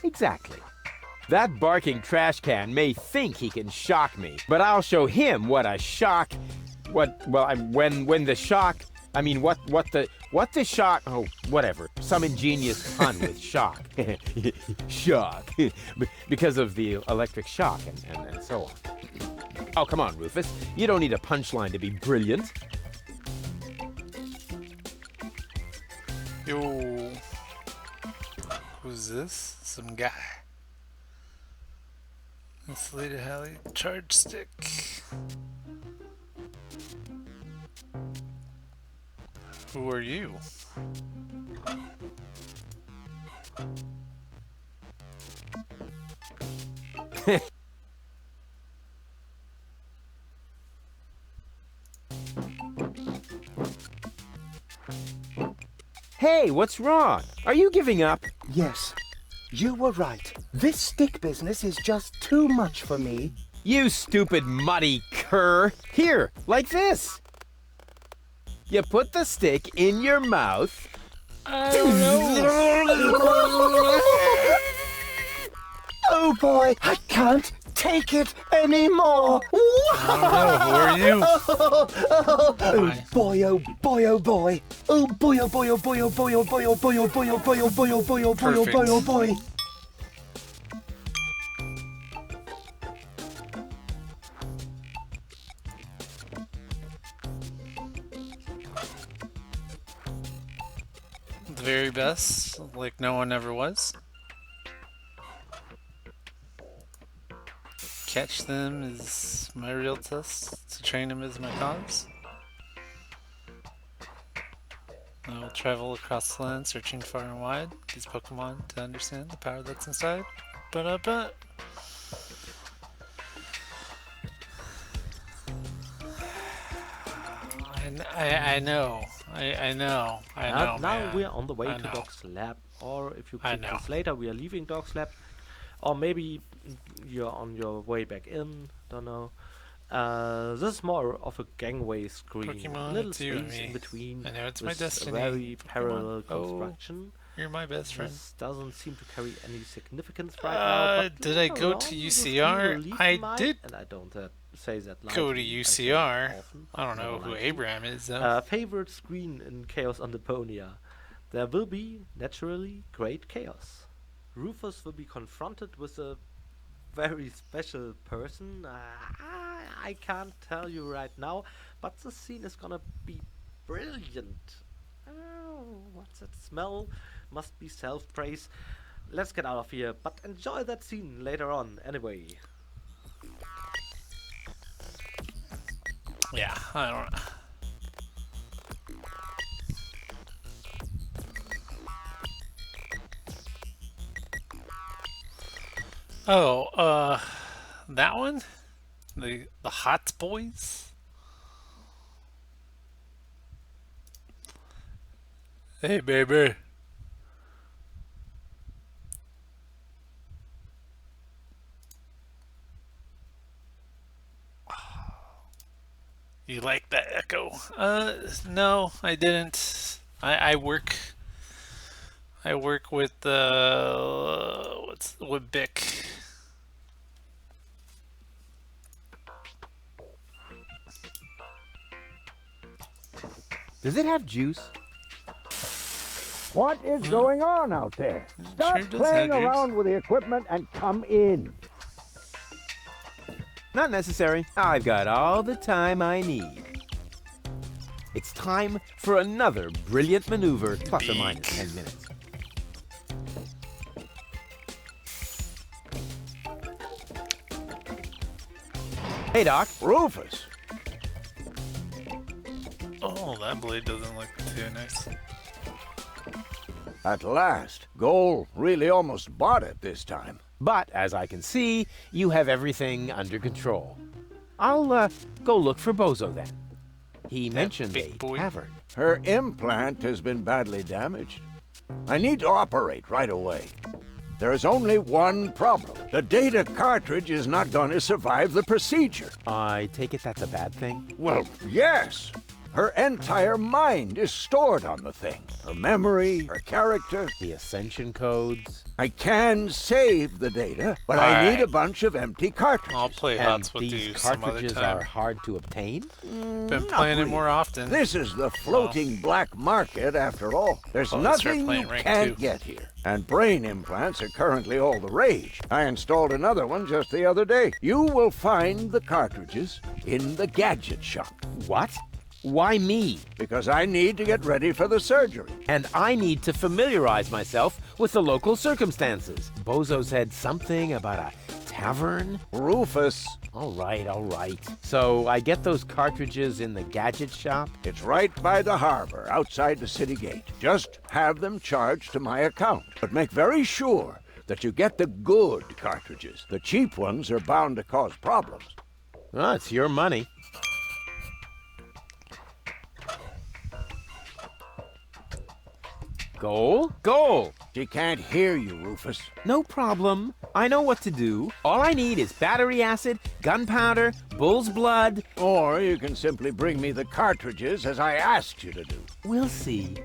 Exactly. That barking trash can may think he can shock me, but I'll show him what a shock... when the shock... I mean, what the shock... Oh, whatever. Some ingenious pun with shock. Shock. Because of the electric shock and so on. Oh, come on, Rufus. You don't need a punchline to be brilliant. Yo. Who's this? Some guy. Insulated Halley charge stick. Who are you? Hey, what's wrong? Are you giving up? Yes, you were right. This stick business is just too much for me. You stupid muddy cur. Here, like this. You put the stick in your mouth. Oh boy, I can't take it anymore. I don't know. Who are you? Oh boy, oh boy, oh boy. Oh boy, oh boy, oh boy, oh boy, oh boy, oh boy, oh boy, oh boy, oh boy, oh boy, oh boy, oh boy, oh boy. The very best, like no one ever was. Catch them is my real test. To train them is my cause. I will travel across the land, searching far and wide these Pokemon to understand the power that's inside. But I know. Now we are on the way to Doc's lab, or if you click this later, we are leaving Doc's lab, or maybe you're on your way back in. Don't know. This is more of a gangway screen, Pokemon, little it's you and space me. in between. I know it's my with destiny. A very parallel Pokemon. construction. You're my best friend. This doesn't seem to carry any significance right now. But did I go to UCR? I did. And I don't say that go to lightly. UCR. Often. I don't know Never who lightly. Abraham is though. Favorite screen in Chaos on Deponia. There will be, naturally, great chaos. Rufus will be confronted with a very special person. I can't tell you right now, but the scene is gonna be brilliant. Oh, what's that smell? Must be self-praise. Let's get out of here, but enjoy that scene later on anyway. Yeah, I don't know. Oh, that one? The Hot Boys? Hey, baby. You like that echo? No, I didn't. I work with with Bic. Does it have juice? What is going on out there? Stop Sure does playing have juice. around with the equipment and come in. Not necessary. I've got all the time I need. It's time for another brilliant maneuver, plus or minus 10 minutes. Hey, Doc. Rufus, Oh, that blade doesn't look too nice. at last. Goal really almost bought it this time. But, as I can see, you have everything under control. I'll, go look for Bozo then. He mentioned big a boy. tavern. Her implant has been badly damaged. I need to operate right away. There is only one problem. The data cartridge is not going to survive the procedure. I take it that's a bad thing? Well, yes. Her entire mind is stored on the thing. Her memory, her character. The ascension codes. I can save the data, but I need a bunch of empty cartridges. I'll play And Hots with you these some other cartridges time. are hard to obtain? Been playing it more often. This is the floating black market, after all. There's Well, let's start nothing playing you Rank can't 2. get here. And brain implants are currently all the rage. I installed another one just the other day. You will find the cartridges in the gadget shop. What? Why me? Because I need to get ready for the surgery. And I need to familiarize myself with the local circumstances. Bozo said something about a tavern? Rufus, All right, all right. So I get those cartridges in the gadget shop? it's right by the harbor, outside the city gate. Just have them charged to my account. But make very sure that you get the good cartridges. The cheap ones are bound to cause problems. Oh, it's your money. Goal? Goal! She can't hear you, Rufus. No problem. I know what to do. All I need is battery acid, gunpowder, bull's blood. Or you can simply bring me the cartridges as I asked you to do. We'll see.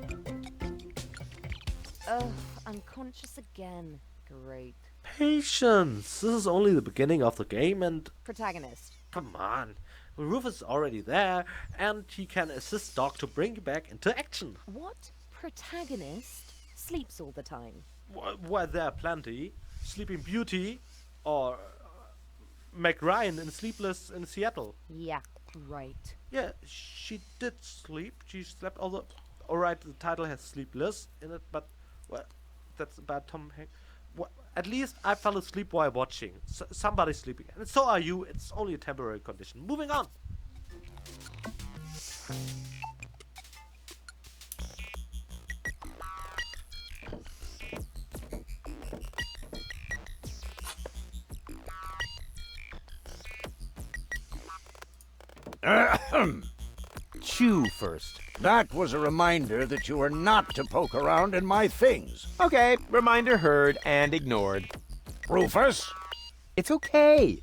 Ugh, unconscious again. Great. Patience! This is only the beginning of the game, and Protagonist. come on. Rufus is already there, and he can assist Doc to bring you back into action. What protagonist sleeps all the time? Why, there are plenty. Sleeping Beauty, or Meg Ryan in Sleepless in Seattle. Yeah, right. Yeah, she did sleep. She slept, although, alright, the title has Sleepless in it, but, well, that's about Tom Hanks. At least I fell asleep while watching. Somebody's sleeping. And so are you. It's only a temporary condition. Moving on. Chew first. That was a reminder that you are not to poke around in my things. Okay, reminder heard and ignored. Rufus? It's okay.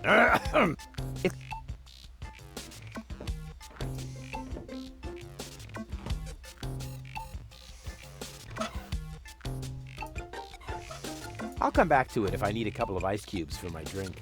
It... I'll come back to it if I need a couple of ice cubes for my drink.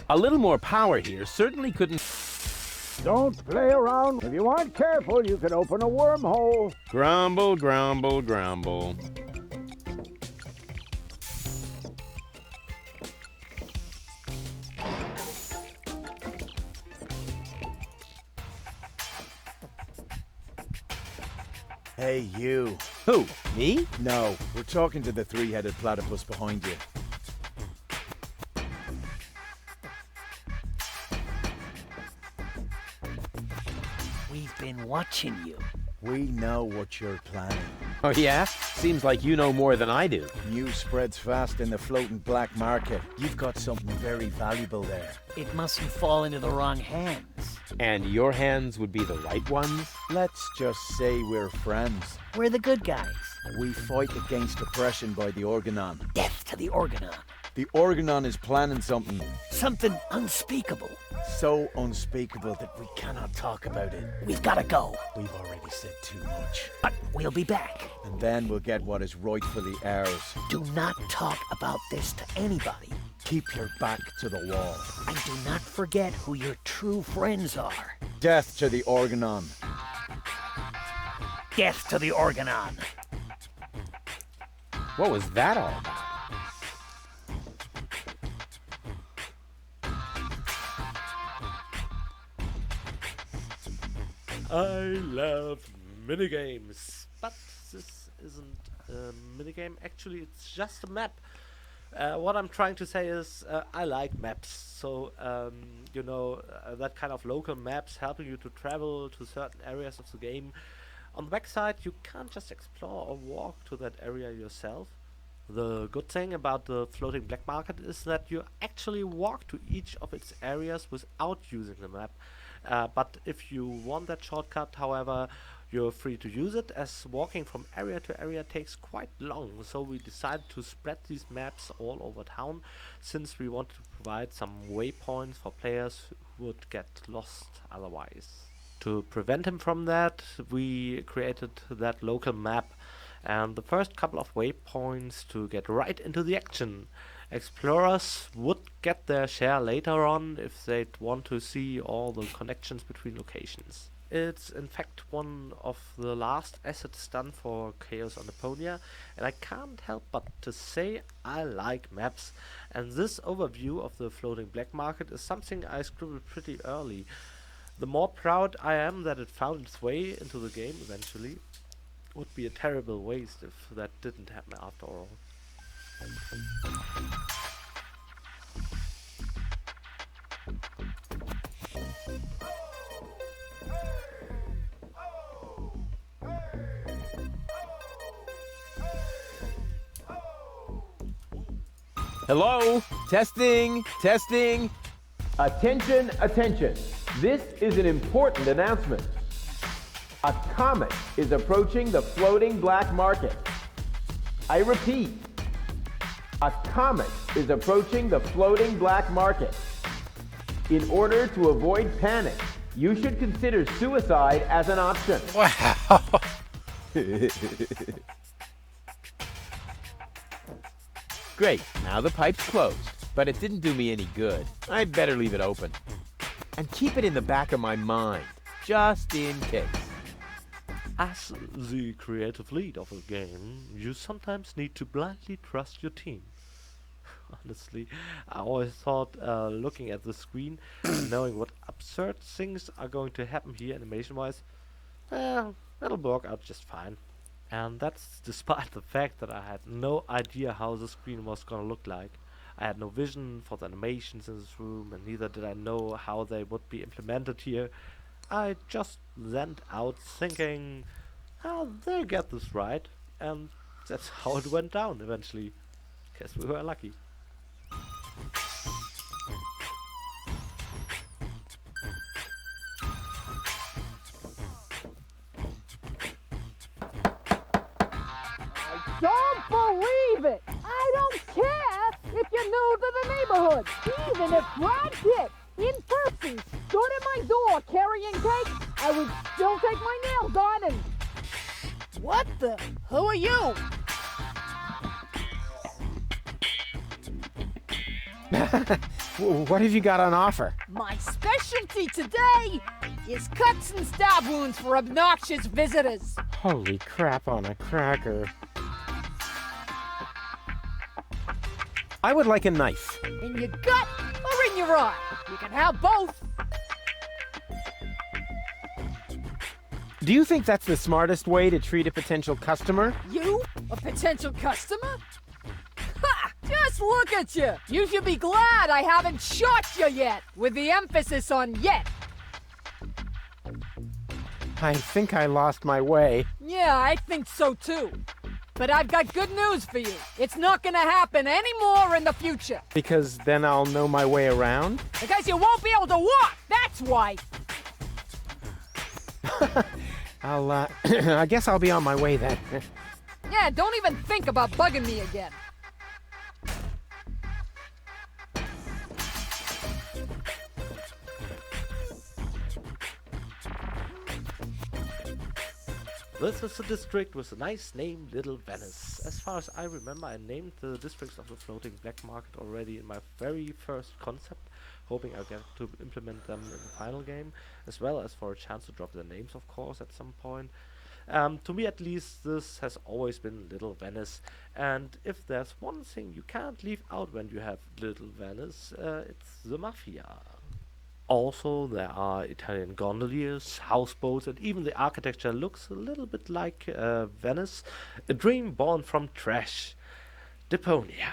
A little more power here certainly couldn't... Don't play around. If you aren't careful, you can open a wormhole. Grumble, grumble, grumble. Hey, you. Who? Me? No, we're talking to the three-headed platypus behind you. We've been watching you. We know what you're planning. Oh yeah? Seems like you know more than I do. News spreads fast in the floating black market. You've got something very valuable there. It mustn't fall into the wrong hands. And your hands would be the right ones? Let's just say we're friends. We're the good guys. We fight against oppression by the Organon. Death to the Organon. The Organon is planning something Something unspeakable. so unspeakable that we cannot talk about it. We've gotta go. We've already said too much. But we'll be back. And then we'll get what is rightfully ours. Do not talk about this to anybody. Keep your back to the wall. And do not forget who your true friends are. Death to the Organon. Death to the Organon. What was that all about? I love minigames, but this isn't a minigame. Actually, it's just a map. What I'm trying to say is I like maps. So, that kind of local maps helping you to travel to certain areas of the game. On the backside, you can't just explore or walk to that area yourself. The good thing about the floating black market is that you actually walk to each of its areas without using the map. But if you want that shortcut, however, you're free to use it, as walking from area to area takes quite long. So we decided to spread these maps all over town, since we want to provide some waypoints for players who would get lost otherwise. To prevent him from that, we created that local map and the first couple of waypoints to get right into the action. Explorers would get their share later on if they'd want to see all the connections between locations. It's in fact one of the last assets done for Chaos on Laponia, and I can't help but to say I like maps, and this overview of the floating black market is something I scribbled pretty early. The more proud I am that it found its way into the game eventually. Would be a terrible waste if that didn't happen after all. Hello? Testing, testing. Attention, attention. This is an important announcement. A comet is approaching the floating black market. I repeat, a comet is approaching the floating black market. In order to avoid panic, you should consider suicide as an option. Wow. Great, now the pipe's closed, but it didn't do me any good. I'd better leave it open. And keep it in the back of my mind, just in case. As the creative lead of a game, you sometimes need to blindly trust your team. Honestly, I always thought looking at the screen and knowing what absurd things are going to happen here animation-wise, that'll work out just fine. And that's despite the fact that I had no idea how the screen was gonna look like. I had no vision for the animations in this room, and neither did I know how they would be implemented here. I just went out thinking, they'll get this right, and that's how it went down eventually. Guess we were lucky. Don't believe it! I don't care if you're new to the neighborhood. Even if Brad Pitt in person stood at my door carrying cake, I would still take my nails on and... What the? Who are you? What have you got on offer? My specialty today is cuts and stab wounds for obnoxious visitors. Holy crap on a cracker. I would like a knife. In your gut or in your eye? You can have both. Do you think that's the smartest way to treat a potential customer? You? A potential customer? Ha! Just look at you! You should be glad I haven't shot you yet, with the emphasis on yet. I think I lost my way. Yeah, I think so too. But I've got good news for you. It's not gonna happen anymore in the future. Because then I'll know my way around? Because you won't be able to walk, that's why. I guess I'll be on my way then. Yeah, don't even think about bugging me again. This is a district with a nice name, Little Venice. As far as I remember, I named the districts of the floating black market already in my very first concept, hoping I get to implement them in the final game, as well as for a chance to drop their names, of course, at some point. To me at least, this has always been Little Venice, and if there's one thing you can't leave out when you have Little Venice, it's the Mafia. Also, there are Italian gondoliers, houseboats, and even the architecture looks a little bit like Venice, a dream born from trash. Deponia.